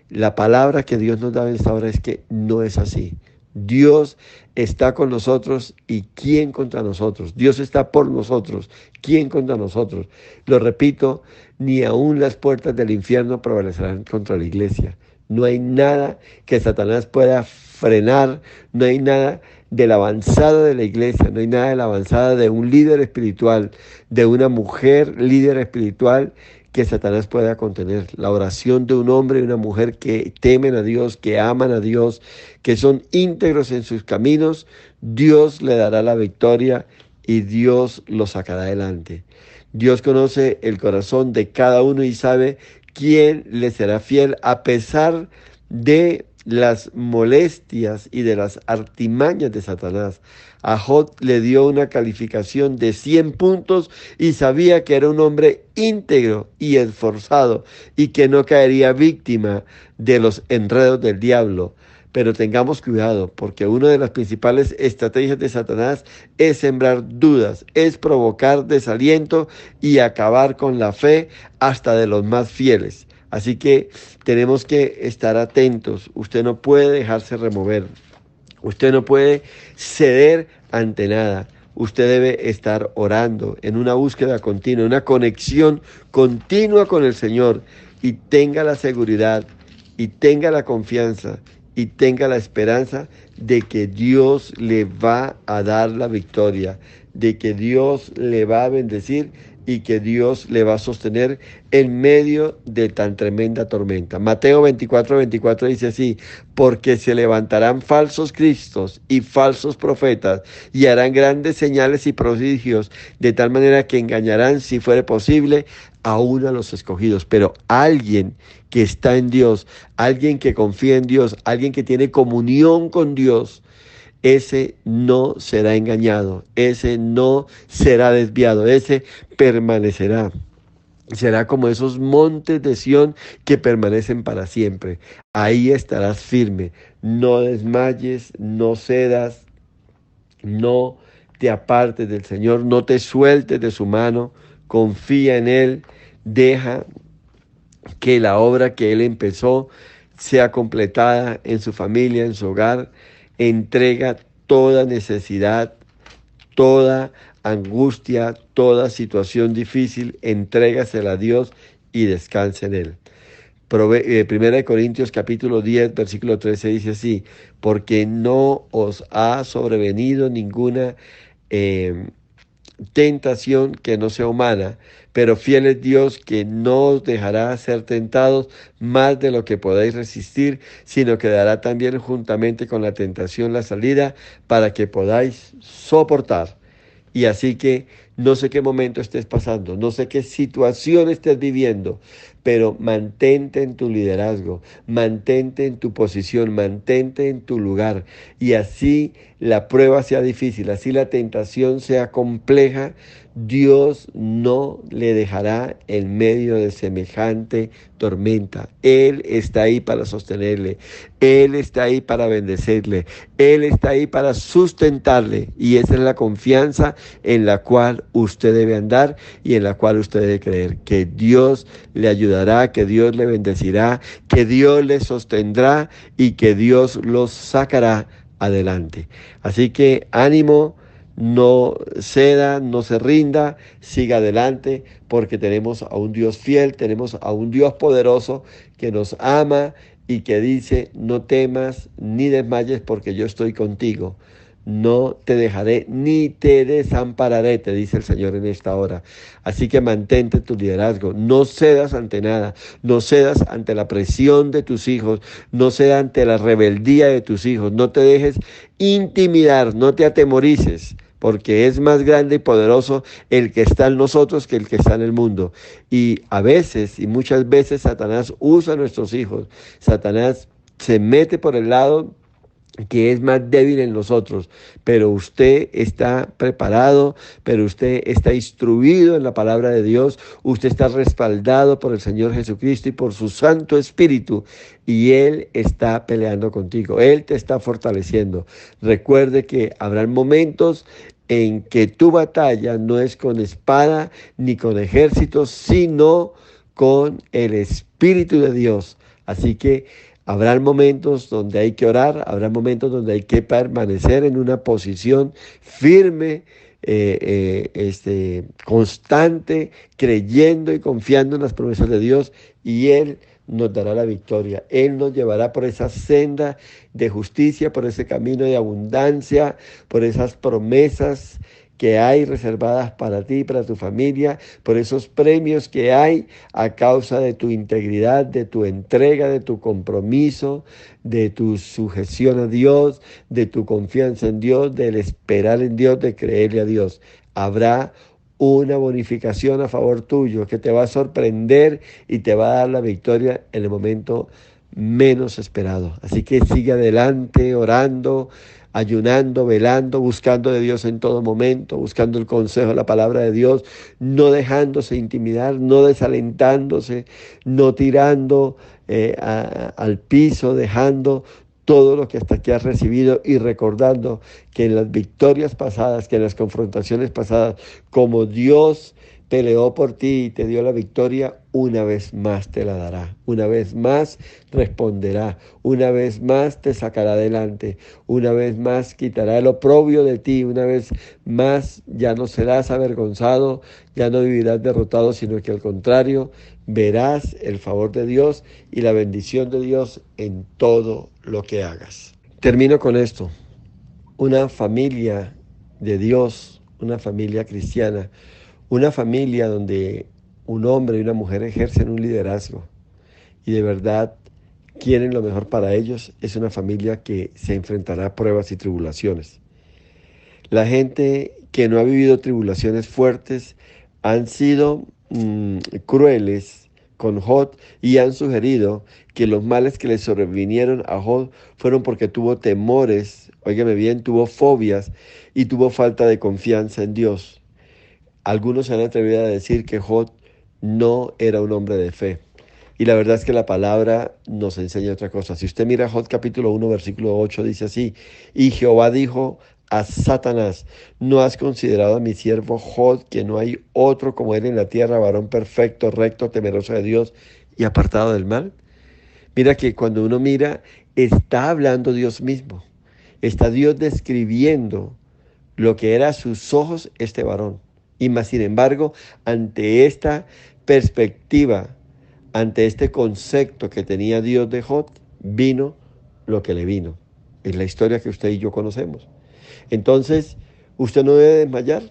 la palabra que Dios nos da en esta hora es que no es así. Dios está con nosotros y ¿quién contra nosotros? Dios está por nosotros, ¿quién contra nosotros? Lo repito, ni aun las puertas del infierno prevalecerán contra la iglesia. No hay nada que Satanás pueda frenar, no hay nada de la avanzada de la iglesia, no hay nada de la avanzada de un líder espiritual, de una mujer líder espiritual que Satanás pueda contener. La oración de un hombre y una mujer que temen a Dios, que aman a Dios, que son íntegros en sus caminos, Dios le dará la victoria y Dios lo sacará adelante. Dios conoce el corazón de cada uno y sabe quién le será fiel a pesar de las molestias y de las artimañas de Satanás. A Job le dio una calificación de 100 puntos y sabía que era un hombre íntegro y esforzado y que no caería víctima de los enredos del diablo. Pero tengamos cuidado, porque una de las principales estrategias de Satanás es sembrar dudas, es provocar desaliento y acabar con la fe hasta de los más fieles. Así que tenemos que estar atentos. Usted no puede dejarse remover. Usted no puede ceder ante nada. Usted debe estar orando en una búsqueda continua, una conexión continua con el Señor, y tenga la seguridad y tenga la confianza y tenga la esperanza de que Dios le va a dar la victoria, de que Dios le va a bendecir y que Dios le va a sostener en medio de tan tremenda tormenta. Mateo 24:24 dice así: porque se levantarán falsos cristos y falsos profetas y harán grandes señales y prodigios, de tal manera que engañarán, si fuere posible, aún a los escogidos. Pero alguien que está en Dios, alguien que confía en Dios, alguien que tiene comunión con Dios, ese no será engañado, ese no será desviado, ese permanecerá. Será como esos montes de Sión que permanecen para siempre. Ahí estarás firme. No desmayes, no cedas, no te apartes del Señor, no te sueltes de su mano. Confía en Él, deja que la obra que Él empezó sea completada en su familia, en su hogar. Entrega toda necesidad, toda angustia, toda situación difícil, entrégasela a Dios y descansa en Él. Primera de Corintios capítulo 10, versículo 13 dice así: porque no os ha sobrevenido ninguna tentación que no sea humana, pero fiel es Dios, que no os dejará ser tentados más de lo que podáis resistir, sino que dará también juntamente con la tentación la salida para que podáis soportar. Y así que no sé qué momento estés pasando, no sé qué situación estés viviendo, pero mantente en tu liderazgo, mantente en tu posición, mantente en tu lugar. Y así la prueba sea difícil, así la tentación sea compleja, Dios no le dejará en medio de semejante tormenta. Él está ahí para sostenerle, Él está ahí para bendecirle, Él está ahí para sustentarle, y esa es la confianza en la cual usted debe andar y en la cual usted debe creer, que Dios le ayudará, que Dios le bendecirá, que Dios le sostendrá y que Dios los sacará adelante. Así que ánimo. No ceda, no se rinda, siga adelante, porque tenemos a un Dios fiel, tenemos a un Dios poderoso que nos ama y que dice: no temas ni desmayes, porque yo estoy contigo. No te dejaré ni te desampararé, te dice el Señor en esta hora. Así que mantente tu liderazgo, no cedas ante nada, no cedas ante la presión de tus hijos, no cedas ante la rebeldía de tus hijos, no te dejes intimidar, no te atemorices, porque es más grande y poderoso el que está en nosotros que el que está en el mundo. Y a veces, y muchas veces, Satanás usa a nuestros hijos. Satanás se mete por el lado que es más débil en nosotros, pero usted está preparado, pero usted está instruido en la palabra de Dios, usted está respaldado por el Señor Jesucristo y por su Santo Espíritu, y Él está peleando contigo, Él te está fortaleciendo. Recuerde que habrán momentos en que tu batalla no es con espada ni con ejércitos, sino con el Espíritu de Dios. Así que habrá momentos donde hay que orar, habrá momentos donde hay que permanecer en una posición firme, constante, creyendo y confiando en las promesas de Dios, y Él nos dará la victoria. Él nos llevará por esa senda de justicia, por ese camino de abundancia, por esas promesas que hay reservadas para ti, para tu familia, por esos premios que hay a causa de tu integridad, de tu entrega, de tu compromiso, de tu sujeción a Dios, de tu confianza en Dios, del esperar en Dios, de creerle a Dios. Habrá una bonificación a favor tuyo que te va a sorprender y te va a dar la victoria en el momento menos esperado. Así que sigue adelante orando, ayunando, velando, buscando de Dios en todo momento, buscando el consejo de la palabra de Dios, no dejándose intimidar, no desalentándose, no tirando al piso, dejando todo lo que hasta aquí has recibido y recordando que en las victorias pasadas, que en las confrontaciones pasadas, como Dios peleó por ti y te dio la victoria, una vez más te la dará, una vez más responderá, una vez más te sacará adelante, una vez más quitará el oprobio de ti, una vez más ya no serás avergonzado, ya no vivirás derrotado, sino que al contrario, verás el favor de Dios y la bendición de Dios en todo lo que hagas. Termino con esto. Una familia de Dios, una familia cristiana, una familia donde un hombre y una mujer ejercen un liderazgo y de verdad quieren lo mejor para ellos, es una familia que se enfrentará a pruebas y tribulaciones. La gente que no ha vivido tribulaciones fuertes han sido crueles con Job y han sugerido que los males que le sobrevinieron a Job fueron porque tuvo temores, óigame bien, tuvo fobias y tuvo falta de confianza en Dios. Algunos se han atrevido a decir que Job no era un hombre de fe. Y la verdad es que la palabra nos enseña otra cosa. Si usted mira Job capítulo 1, versículo 8, dice así: y Jehová dijo a Satanás: ¿no has considerado a mi siervo Job, que no hay otro como él en la tierra, varón perfecto, recto, temeroso de Dios y apartado del mal? Mira que cuando uno mira, está hablando Dios mismo. Está Dios describiendo lo que era a sus ojos este varón. Y más sin embargo, ante esta perspectiva, ante este concepto que tenía Dios de Job, vino lo que le vino. Es la historia que usted y yo conocemos. Entonces, usted no debe desmayar.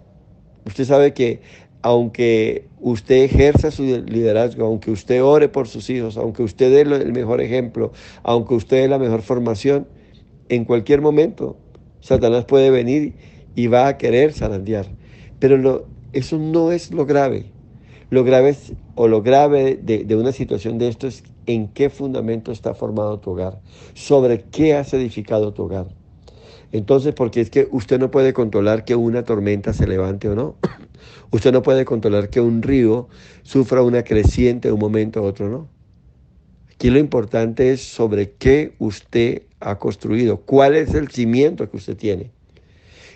Usted sabe que aunque usted ejerza su liderazgo, aunque usted ore por sus hijos, aunque usted dé el mejor ejemplo, aunque usted dé la mejor formación, en cualquier momento Satanás puede venir y va a querer zarandear. Pero eso no es lo grave. Lo grave es, o lo grave de una situación de esto es en qué fundamento está formado tu hogar, sobre qué has edificado tu hogar. Entonces, porque es que usted no puede controlar que una tormenta se levante o no. Usted no puede controlar que un río sufra una creciente de un momento a otro, ¿no? Aquí lo importante es sobre qué usted ha construido, cuál es el cimiento que usted tiene.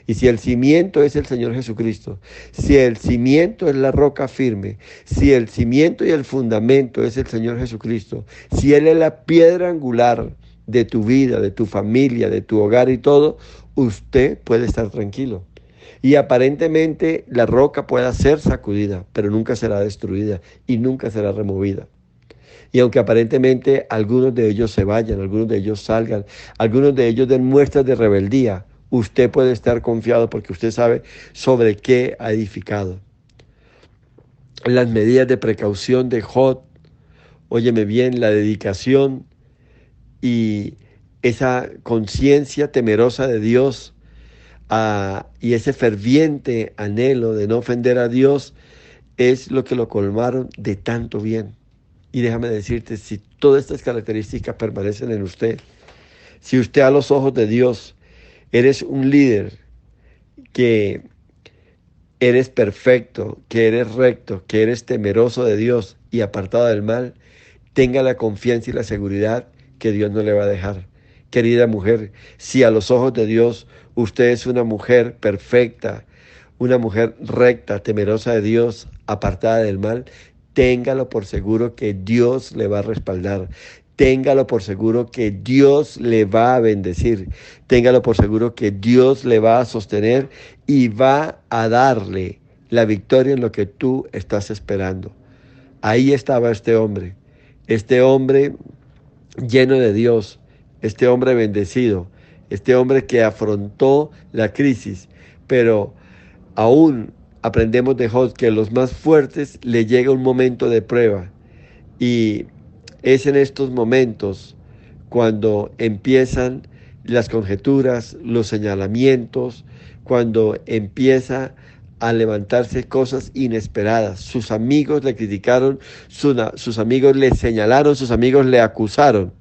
Y si el cimiento es el Señor Jesucristo, si el cimiento es la roca firme, si el cimiento y el fundamento es el Señor Jesucristo, si Él es la piedra angular de tu vida, de tu familia, de tu hogar y todo, usted puede estar tranquilo. Y aparentemente la roca pueda ser sacudida, pero nunca será destruida y nunca será removida. Y aunque aparentemente algunos de ellos se vayan, algunos de ellos salgan, algunos de ellos den muestras de rebeldía, usted puede estar confiado porque usted sabe sobre qué ha edificado. Las medidas de precaución de Job, óyeme bien, la dedicación y esa conciencia temerosa de Dios y ese ferviente anhelo de no ofender a Dios es lo que lo colmaron de tanto bien. Y déjame decirte, si todas estas características permanecen en usted, si usted a los ojos de Dios eres un líder que eres perfecto, que eres recto, que eres temeroso de Dios y apartado del mal, tenga la confianza y la seguridad que Dios no le va a dejar. Querida mujer, si a los ojos de Dios usted es una mujer perfecta, una mujer recta, temerosa de Dios, apartada del mal, téngalo por seguro que Dios le va a respaldar. Téngalo por seguro que Dios le va a bendecir. Téngalo por seguro que Dios le va a sostener y va a darle la victoria en lo que tú estás esperando. Ahí estaba este hombre lleno de Dios, este hombre bendecido, este hombre que afrontó la crisis, pero aún aprendemos de Job que a los más fuertes le llega un momento de prueba y es en estos momentos cuando empiezan las conjeturas, los señalamientos, cuando empieza a levantarse cosas inesperadas. Sus amigos le criticaron, sus amigos le señalaron, sus amigos le acusaron,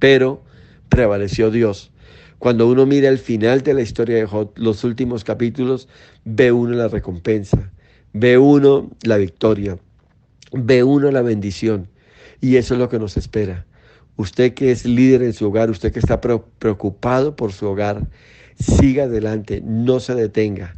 pero prevaleció Dios. Cuando uno mira el final de la historia de Job, los últimos capítulos, ve uno la recompensa, ve uno la victoria, ve uno la bendición. Y eso es lo que nos espera. Usted que es líder en su hogar, usted que está preocupado por su hogar, siga adelante, no se detenga.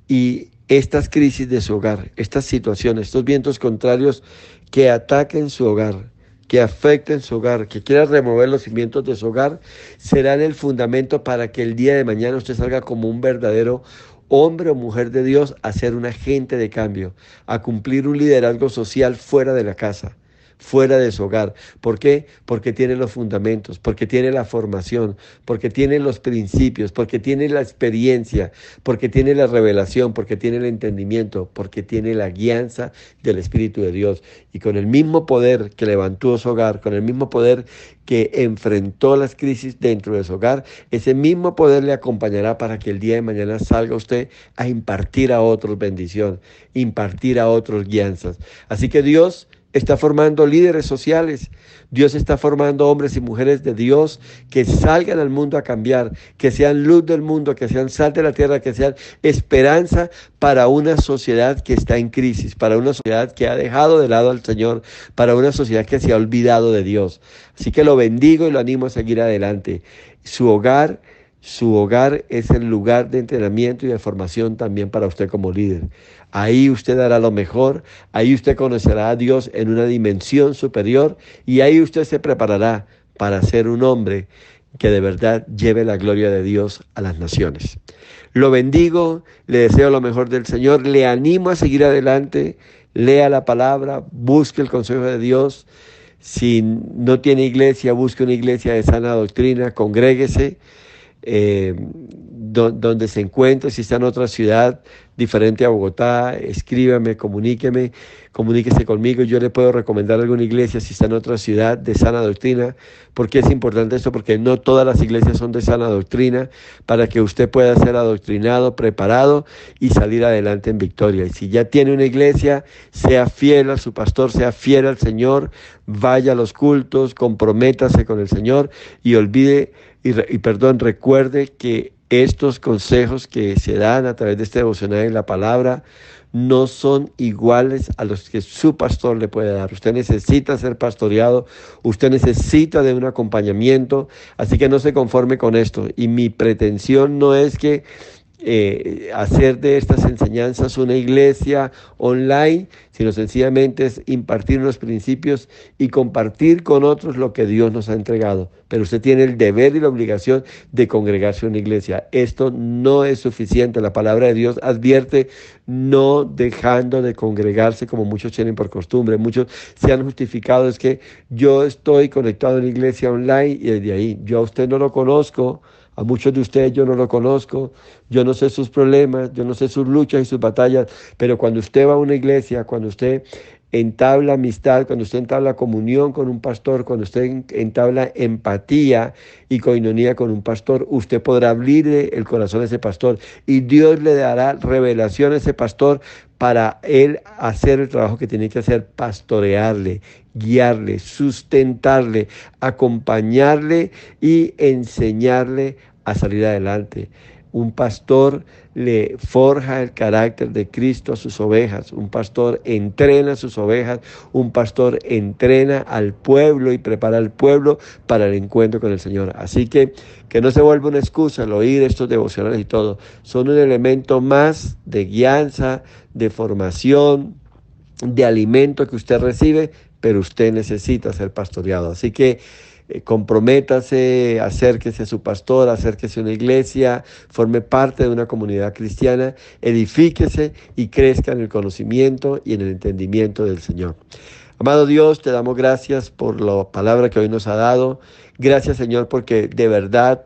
Y estas crisis de su hogar, estas situaciones, estos vientos contrarios que ataquen su hogar, que afecten su hogar, que quieran remover los cimientos de su hogar, serán el fundamento para que el día de mañana usted salga como un verdadero hombre o mujer de Dios a ser un agente de cambio, a cumplir un liderazgo social fuera de la casa, fuera de su hogar. ¿Por qué? Porque tiene los fundamentos, porque tiene la formación, porque tiene los principios, porque tiene la experiencia, porque tiene la revelación, porque tiene el entendimiento, porque tiene la guianza del Espíritu de Dios. Y con el mismo poder que levantó su hogar, con el mismo poder que enfrentó las crisis dentro de su hogar, ese mismo poder le acompañará para que el día de mañana salga usted a impartir a otros bendición, impartir a otros guianzas. Así que Dios está formando líderes sociales. Dios está formando hombres y mujeres de Dios que salgan al mundo a cambiar, que sean luz del mundo, que sean sal de la tierra, que sean esperanza para una sociedad que está en crisis, para una sociedad que ha dejado de lado al Señor, para una sociedad que se ha olvidado de Dios. Así que lo bendigo y lo animo a seguir adelante. Su hogar es el lugar de entrenamiento y de formación también para usted como líder. Ahí usted hará lo mejor, ahí usted conocerá a Dios en una dimensión superior y ahí usted se preparará para ser un hombre que de verdad lleve la gloria de Dios a las naciones. Lo bendigo, le deseo lo mejor del Señor, le animo a seguir adelante, lea la palabra, busque el consejo de Dios. Si no tiene iglesia, busque una iglesia de sana doctrina, congréguese. Donde se encuentre, si está en otra ciudad diferente a Bogotá, escríbame, comuníquese conmigo. Yo le puedo recomendar alguna iglesia si está en otra ciudad de sana doctrina. ¿Por qué es importante esto? Porque no todas las iglesias son de sana doctrina, para que usted pueda ser adoctrinado, preparado y salir adelante en victoria. Y si ya tiene una iglesia, sea fiel a su pastor, sea fiel al Señor, vaya a los cultos, comprométase con el Señor y recuerde que estos consejos que se dan a través de este devocional en la palabra no son iguales a los que su pastor le puede dar. Usted necesita ser pastoreado, usted necesita de un acompañamiento, así que no se conforme con esto. Y mi pretensión no es que hacer de estas enseñanzas una iglesia online, sino sencillamente es impartir unos principios y compartir con otros lo que Dios nos ha entregado. Pero usted tiene el deber y la obligación de congregarse a una iglesia. Esto no es suficiente. La palabra de Dios advierte no dejando de congregarse como muchos tienen por costumbre. Muchos se han justificado, es que yo estoy conectado a una iglesia online y desde ahí yo a usted no lo conozco. A muchos de ustedes yo no lo conozco, yo no sé sus problemas, yo no sé sus luchas y sus batallas, pero cuando usted va a una iglesia, cuando usted entabla amistad, cuando usted entabla comunión con un pastor, cuando usted entabla empatía y coinonía con un pastor, usted podrá abrirle el corazón a ese pastor y Dios le dará revelación a ese pastor para él hacer el trabajo que tiene que hacer, pastorearle, guiarle, sustentarle, acompañarle y enseñarle a salir adelante. Un pastor le forja el carácter de Cristo a sus ovejas. Un pastor entrena a sus ovejas. Un pastor entrena al pueblo y prepara al pueblo para el encuentro con el Señor. Así que no se vuelva una excusa el oír estos devocionales y todo. Son un elemento más de guianza, de formación, de alimento que usted recibe, pero usted necesita ser pastoreado. Así que comprométase, acérquese a su pastor, acérquese a una iglesia, forme parte de una comunidad cristiana, edifíquese y crezca en el conocimiento y en el entendimiento del Señor. Amado Dios, te damos gracias por la palabra que hoy nos ha dado. Gracias, Señor, porque de verdad,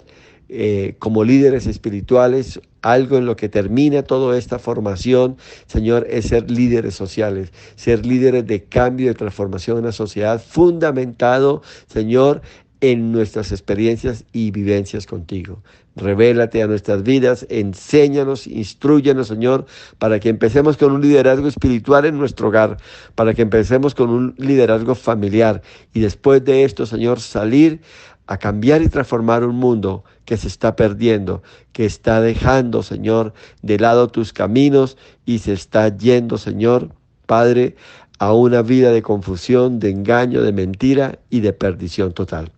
como líderes espirituales, algo en lo que termina toda esta formación, Señor, es ser líderes sociales, ser líderes de cambio, de transformación en la sociedad, fundamentado, Señor, en nuestras experiencias y vivencias contigo. Revélate a nuestras vidas, enséñanos, instrúyenos, Señor, para que empecemos con un liderazgo espiritual en nuestro hogar, para que empecemos con un liderazgo familiar y después de esto, Señor, salir a cambiar y transformar un mundo que se está perdiendo, que está dejando, Señor, de lado tus caminos y se está yendo, Señor, Padre, a una vida de confusión, de engaño, de mentira y de perdición total.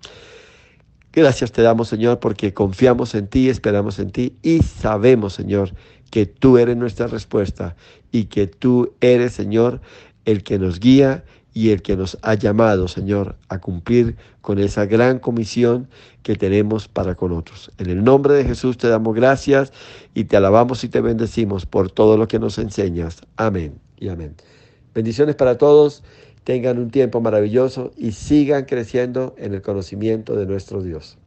Gracias te damos, Señor, porque confiamos en ti, esperamos en ti y sabemos, Señor, que tú eres nuestra respuesta y que tú eres, Señor, el que nos guía y el que nos ha llamado, Señor, a cumplir con esa gran comisión que tenemos para con otros. En el nombre de Jesús te damos gracias y te alabamos y te bendecimos por todo lo que nos enseñas. Amén y amén. Bendiciones para todos, tengan un tiempo maravilloso y sigan creciendo en el conocimiento de nuestro Dios.